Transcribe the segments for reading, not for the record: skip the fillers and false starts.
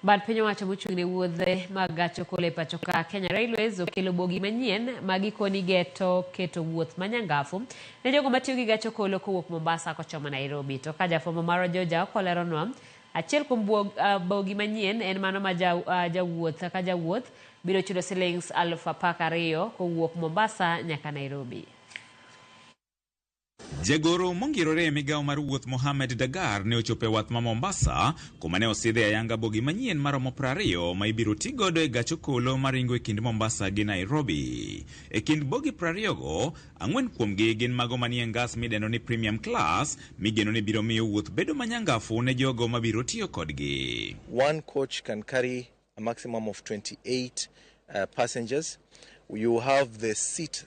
Bad piny owacho mochung'ne wuodhe mag gach okolo e pacho ka Kenya Railways okelo bogi manyien magikoni geto keto wuoth manyangafu ne jogo matiyo gi gach okolo kowuok Mombasa kochomo Nairobi. To ka jafwambo mar Joja koleronwa, achiel kuom bogi manyien en mano ma jawuoth ka jawuoth biro chulo shillings 12,000 kowuok Mombasa nyaka Nairobi. Jagoro mongirore e migao mar wuoth Mohamed Dagar ne ochope wath ma Mombasa kuma ne osidhe ayanga bogi manyien maromo 20 ma ibiro tigodo e gach okolo maringo e kind Mombasa gi Nairobi. E kind bogi 20 go, 4 kuomgi gin mago manie ngas midendo ni premium class migeno ni biro miyo wuoth bedo manyangafu ne jogo mabiro tiyo kodgi. One coach can carry a maximum of 28 passengers. You have the seat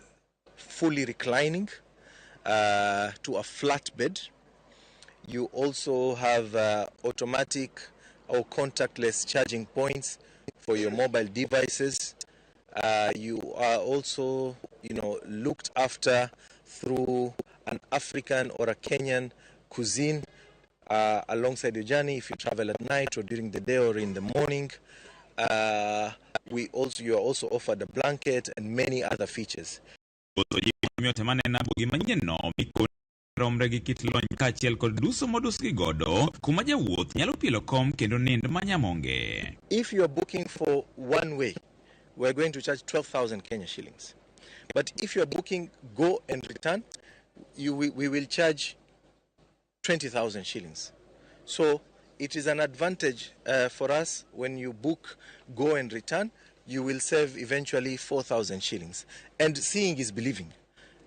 fully reclining to a flat bed. You also have automatic or contactless charging points for your mobile devices. You are also, looked after through an African or a Kenyan cuisine alongside your journey if you travel at night or during the day or in the morning. You are also offered a blanket and many other features. Romre gi kit lony kaachiel kod duso modus gi godo kuma jawuoth nyalo pilo kom kendo nind manyamonge. If you are booking for one way, we are going to charge 12,000 Kenya shillings. But if you are booking go and return, we will charge 20,000 shillings. So it is an advantage for us. When you book go and return, you will save eventually 4,000 shillings. And seeing is believing.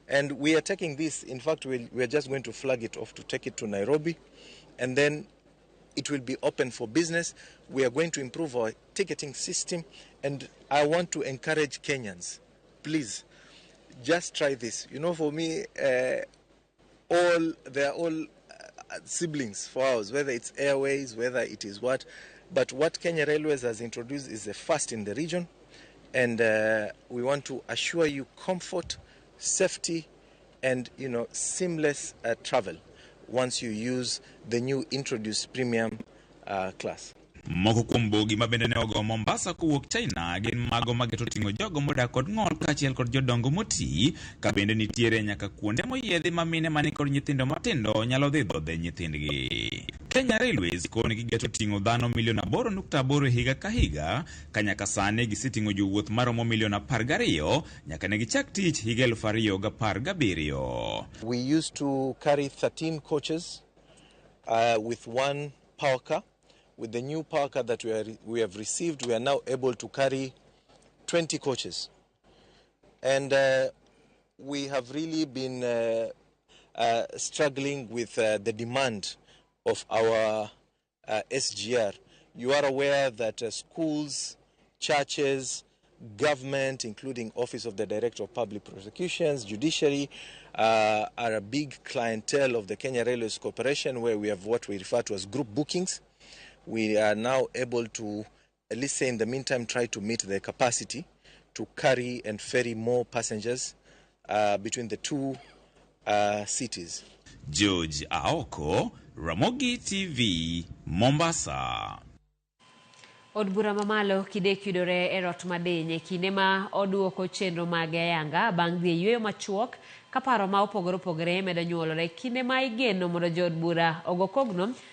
And we are taking this, in fact, we are just going to flag it off to take it to Nairobi, and then it will be open for business. We are going to improve our ticketing system, and I want to encourage Kenyans, please, just try this. For me, they are all siblings for ours, whether it's Airways, whether it is what. But what Kenya Railways has introduced is the first in the region, and we want to assure you comfort, safety, and seamless travel once you use the new introduced premium class. Moko kuom bogi mabende ne ogo Mombasa kowuok China gin mago mageto ting'o jogo modak kod ng'ol kaachiel kod jodongo moti ka bende nitiere nyaka kuonde moyiedhi ma mine mani kod nyithindo matindo nyalo dhi dhodhe nyithindgi. Kenya Railways koni gigeto ting'o dhano 8.8 higa ka higa ka nyaka sani giseting'o jowuoth maromo 12 nyaka ne gichak tich higa 2017. We used to carry 13 coaches with one power car. With the new power car that we have received, we are now able to carry 20 coaches. And we have really been struggling with the demand of our SGR. You are aware that schools, churches, government, including Office of the Director of Public Prosecutions, Judiciary, are a big clientele of the Kenya Railways Corporation, where we have what we refer to as group bookings. We are now able to, at least say in the meantime, try to meet the capacity to carry and ferry more passengers between the two cities. George Aoko, Ramogi TV, Mombasa. Od bura mamalo kidek yudore e rot madenye kinde ma oduoko chenro mag ayanga bang' dhi yweyo machuok ka paro ma opogore medo nyuolore kinde ma igeno mondo jood bura ogo kogno